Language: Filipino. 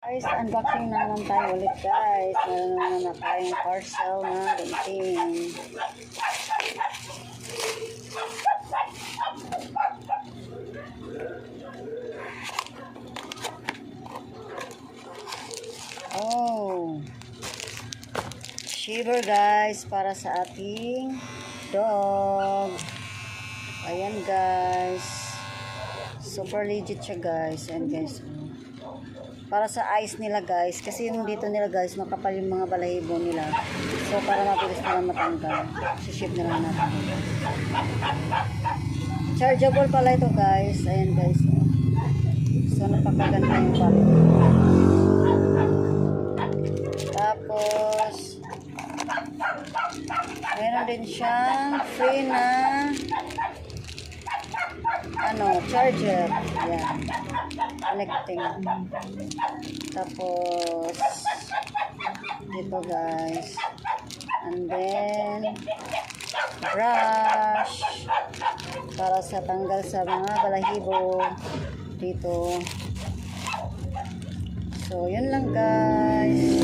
Guys, unboxing na naman tayo ulit guys. Meron na naman tayong parcel na dumating. Oh, shiver guys para sa ating dog. Ayan guys, super legit siya guys. And guys, para sa eyes nila guys, kasi yung dito nila guys makapal yung mga balahibo nila, so para mabilis nila matanggal, ship na lang natin. Chargeable pala ito guys. Ayan guys, so napakaganda yung quality. Tapos meron din siyang free na charger. Yan, connecting. Tapos dito guys, and then brush para sa tanggal sa mga balahibo dito. So yun lang guys.